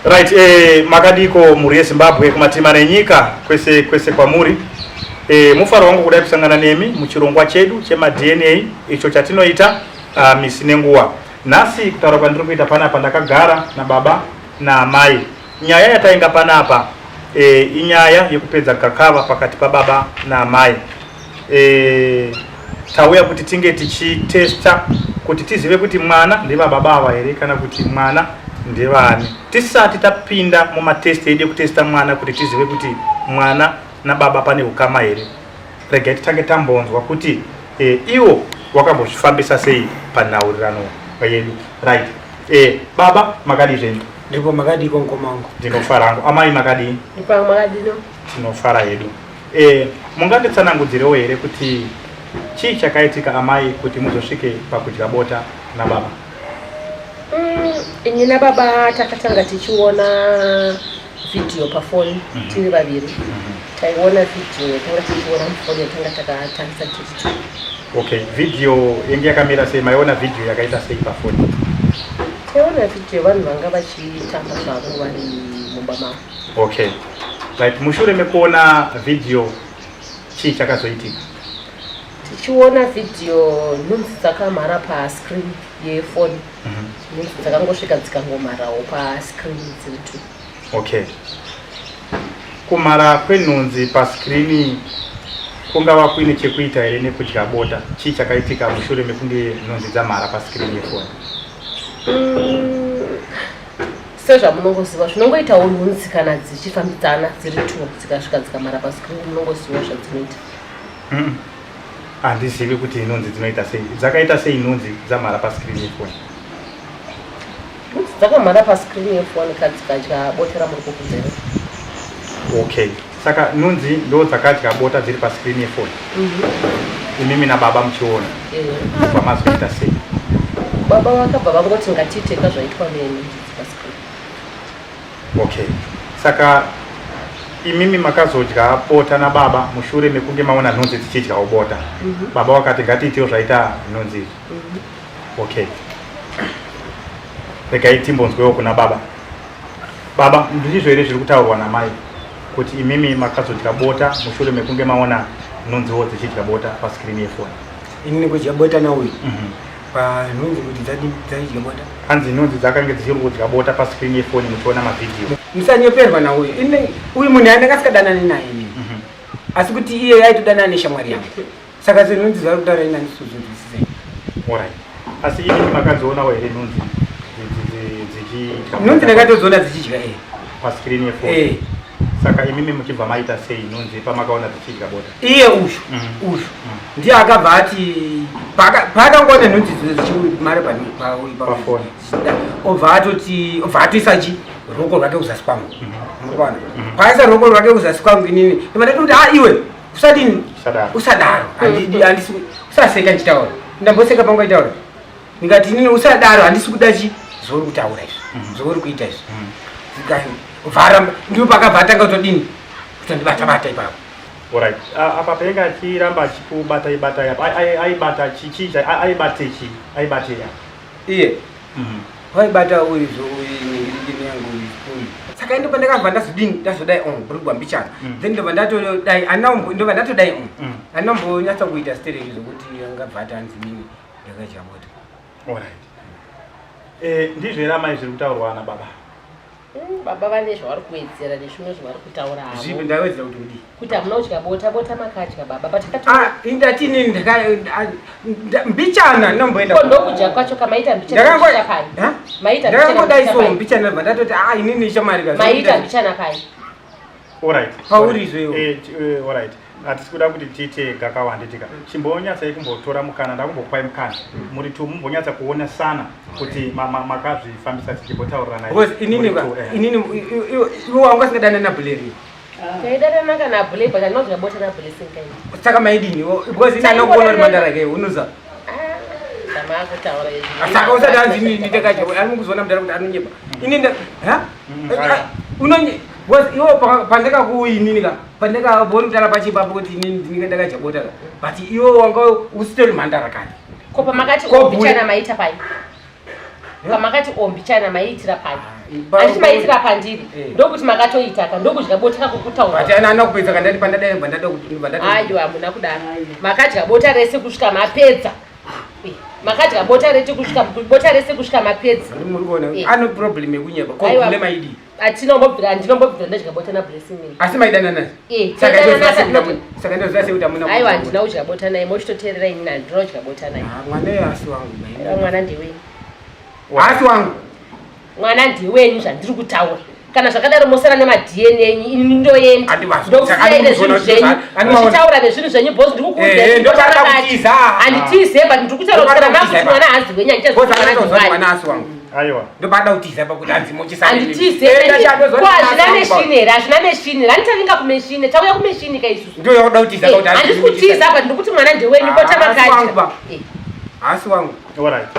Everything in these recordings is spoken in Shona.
Right, makadiko muri Zimbabwe kumatima nenyika kwese kwa muri. Mufaro wangu kudai kusangana nemi muchirongwa chedu chema DNA icho chatinoita misinenguwa. Nasi kutaura kwandiri kuita panapa ndakagara na baba na mai. Nyaya yatainga panapa inyaya yekupedza kakava pakati pa baba na mai. Tauya kuti tinge tichitesta kuti tizive kuti mwana ndiva baba ava here kana kuti mwana ndevani. Tisati tapinda muma test edu kutesta mwana kuti tizive kuti mwana na baba pane ukama here. Rega titange tambonzwa kuti iwo wakambozvifambisa sei panhaurirano yedu. Right. Baba makadi zvenu. Ndipo makadi konkomangu. Ndinofarangu. Amai makadi. Ndipo makadi no. Tinofara yedu. Munganditsanangudzirewo here kuti chii chakaitika amai kuti muzosvike pakudya bota na baba? Ini na baba takatanga tichiona video pa phone tiri vaviri. Taiona video tanga tichiona phone tanga takatangisa tichi. Okay, video yengi yakamira sei? Maiona video yakaita sei pa phone? Taiona video vanhu vanga vachitamba zvavo vari mumba mavo. Okay. Right, mushure mekuona video chii chakazoitika? Tichiona video nhunzi dzakamhara pa screen yefoni. Nhunzi dzakangosvika dzikangomharawo pa screen dziri tu. Okay. Kumhara kwenhunzi pa screen kungava kuine chekuita here nekudya bota? Chii chakaitika mushure mekunge nhunzi dzamhara pa screen yefoni? Sezvamunongoziva zvinongoitawo nhunzi kana dzichifambidzana dziri tu dzikasvika dzikamhara pa screen munongoziva zvadzinoita. Handizivi kuti nhunzi dzinoita sei. Dzakaita sei nhunzi dzamhara pa screen yefoni? Nhunzi dzakamhara pa screen yefoni kadzikadya bota ramuri kukunzera. Okay. Saka nhunzi ndo dzakadya bota dziri pa screen yefoni. Imimi na baba muchiona. Kubva mazoita sei? Baba vakabva vangoti ngatiteka zvaitwa nenhunzi pa screen. Okay. Saka imimi makazodya bota na baba mushure mekunge maona nhunzi dzichidyawo bota. Baba wakati ngatiitewo zvaita nhunzi. Okay. Regai timbonzwewo kuna baba. Baba, ndizvo here zviri kutaurwa namai kuti imimi makazodya bota mushure mekunge maona nhunziwo dzichidya bota pa screen yefoni? Inini kudya bota nauyu pa nhunzi kuti dzadya bota. Hanzi nhunzi dzakange dzichiri kudya bota pa screen yefoni muchiona mavidhiyo. Musanyoperwa nauyu. Uyu munhu andakadanani naye inini. Asi kuti iye aitodanana neshamwari yangu. Saka senhunzi dzari kutaura ina ndisizvinzwisisei. Alright. Asi imimi makadzionawo here nhunzi nhunzi ndakatodziona dzichidya pa screen yefoni? Saka imimi muchibva maita sei nhunzi pamakaona dzichidya bota? Iye uyu ndiye akabva ati pakangoona nhunzi dzichimhara pafoni obva atoisa ruoko rwake kuzasi kwangu. Munoona paisa ruoko rwake kuzasi kwangu inini ndimandati kuti iwe usadini usadaro usaseka nchitaura ndamboseka pangu aitaura ndikati inini usadaro handisi kuda zvauri kutaura izvi zvauri kuita izvi vhara ndiwo pakabva atanga kutodini kutondibata ipapo. Alright. Apa penga achiramba achikubata aibata aibate iye waibata uyu ngirini yangu uyu. Saka ndo pandakabva ndazodai burugwa mbichana then ndobva ndatodai ndobva ndatodai anombonyatsa kuita stereki zvokuti angabva atanzi nini yakadya bota. Alright. Ndizvo here amai zviri kutaurwa nababa? Baba vane zvavari kuwedzera nezvimwe zvavari kutaura havo. Zvipi ndawedzera kuti kudii? Kuti hamuna kudya bota makadya baba. Indati inini mbichana ndinomboenda. Ndokudya kwacho kamaita mbichana pai. Maita mbichana. Ndakangodai so mbichana ndatoti inini shamarika. Maita mbichana pai. Alright. Paurizvo iwo. Alright. Hatisi kuda kuti tiite gakawanditika. Chimbonyatsai kumbotora mukana ndakumbopai mukana. Muri tu mumbonyatsa kuona sana kuti makazvifambisa tichimbotaurira naye. Because inini iwo wangasingadana na Blairi. Kaidana kana Blairi but anodya bota na Blairi sinkai. Saka maidini because ina nokuona ri mandara ke unoza. Sama kutaura izvi. Saka usadanzi inini ndikakaje ari mukuzona mudara kuti anonyeba. Inini unonye was iwo pandeka kuinini ka pandeka bori kutala pachipapo kuti inini ndinenge ndakadya bota but iwo wanga usitori mandara kani. Kopa makati ombichana maita pai. Pamakati ombichana maitira pai. achimaitira pandiri ndokuti makatoitaka ndokudya bota kakukutaura ati ana kupedza kandati pandadai aiwa hamuna kudaro makadya bota rese kusvika mapedza makadya bota rese kusvika mapedza muri kuona ano problem yekunyeba kokule maidi ndinombobvira ndadya bota nablessing asi maidana naye saka ndozase kuti amuna aiwa handina kudya bota naye mochitoteerera ini handinodya bota naye mwana asi wangu mwana ndiwenyu asi wangu mwana ndiwenyu zvandiri kutaura kana zvakadaro mosara nemadna ini ndoenda ndokusiyaire zvinhu zvenyu muchitaura nezvinhu zvenyu bhosi ndikukuudzaanditize but ndiri kutaura kuti kana makuti mwana hanzi wenyu mwana asi wangu aiwa ndobada utiza pakuti hanzi mochisaanditize hazvina meshini here hazvina meshini here handitavinga kumeshini tauya kumeshini kaisusu ndo yakuda utiza pakuti handisi kutiza but ndiri kuti mwana ndewenyu bota makadya asi wangu alright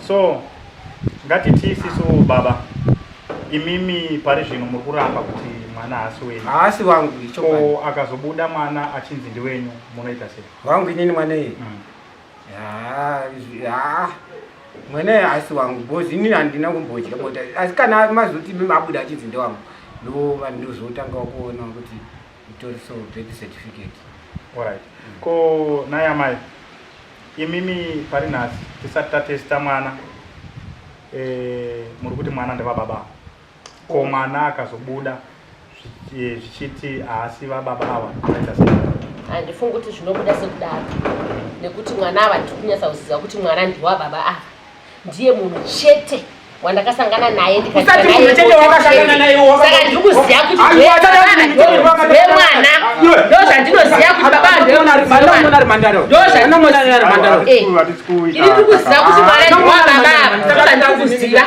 so ngatiti isisu baba imimi pari zvino muri kuramba kuti mwana haasi wenyu haasi wangu icho akazobuda mwana achinzi ndiwenyu munoita sei wangu inini mwanei mwana haasi wangu bhozi inini handina kumbodya bota asi kana mazoti mabuda achinzi ndewangu ndozotanga kuona kuti itoriso birth certificate alright ko naye amai imimi pari nhasi tisati tatesta mwana muri kuti mwana ndevababa ko mwana akazobuda zvichiti haasi vababa ava aita sei handifungi kuti zvinobuda sekudaro nekuti mwana ava ndiri kunyatsa kuziva kuti mwana ndiwababa ava ndiye munhu chete wandakasangana naye ndikasaka ndiri kuziva kuti ndevemwana ndozvandinoziva kuti baba ndozvandinoziva kuti mwana ndiwababa ava ndozvandiri kuziva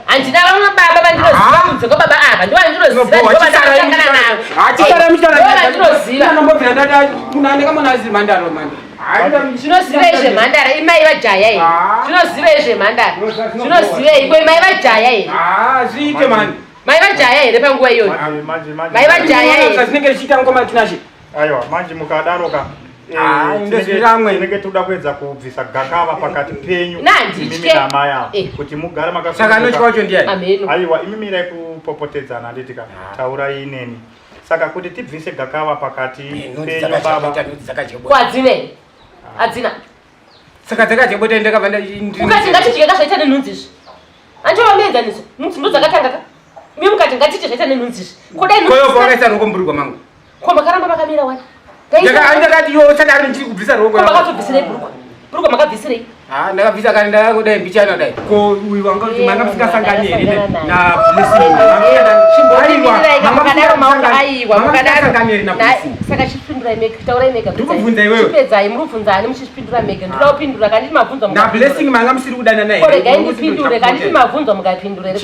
handina vamwe baba vandinoziva kunze kwababa ava ndovandinoziva ndovandakasangana navo zvinoziva izvemhandara imai vajaya here zvinoziva izvemhandara zvinozivei ko mai vajaya here zviite mani mai vajaya here panguva iyoyo mai vajaya here zvinenge zvichiita ngoma tinazve aiwa manje mukadaroka tinenge toda kuedza kubvisa gakava pakati penyu imimi namai avo kuti mugare saka anotya wacho ndiani aiwa imimirai kupopotedzana handitika taurai ineni saka kuti tibvise gakava pakati penyu baba kwadzinei hadzina saka dzakajebota ndakavanda ukati ngatidye zvaita nenhunzizvi andichovameedzaniso nhunzi ndodzakatanga imi mukati ngatidye zvaita nenhunzizvi kodaiwakaisa roko mburukwa mangu ko makaramba makamira wani ndakati iwo sadaro ndichiri kubvisa roko makatobvisirei burukwa makabvisirei ndakabvisa kana ndakudai mbichana dai ko uyu wanga kuti manga musikasangani here saka chipindurai mega taurai mega ndikubvunza iwewe chipedzai muri kubvunzani muchipindura mega ndinoda kupindura kandi ndimabvunzwa nablessing manga musiri kudana naye regai ndipindure kandi ndimabvunzwa mukapindure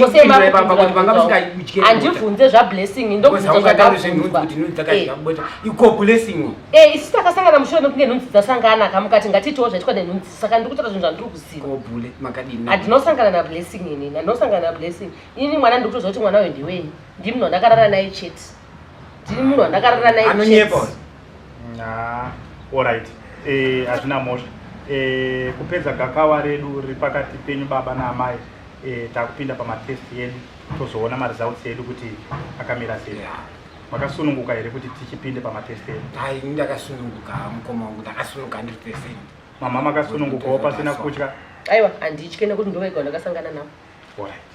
handibvunze zvablessing ndobvunza zvakabvunzwa iko blessing isi takasangana mushure mekunge nhunzi dzasangana kamukati ngatitiwo zvaitwa nenhunzi saka ndiri kutaura zvinhu zvandiri kuziva handinosangana nablessing inini handinosangana nablessing inini mwana ndiri kutoziva kuti mwana uyu ndiwenyu ndiri munhu wandakarara naye chete ndiri munhu wandakarara naye chete alright hazvina mosha kupedza gakava redu riri pakati penyu baba naamai takupinda pamatesti edu tozoona maresults edu kuti akamira sei makasununguka here kuti tichipinde pamatesti edu hai ndakasununguka mukoma wangu ndakasununguka ndiri peseni mama makasunungukawo pasina kutya aiwa handitye nekuti ndovega ndakasangana navo alright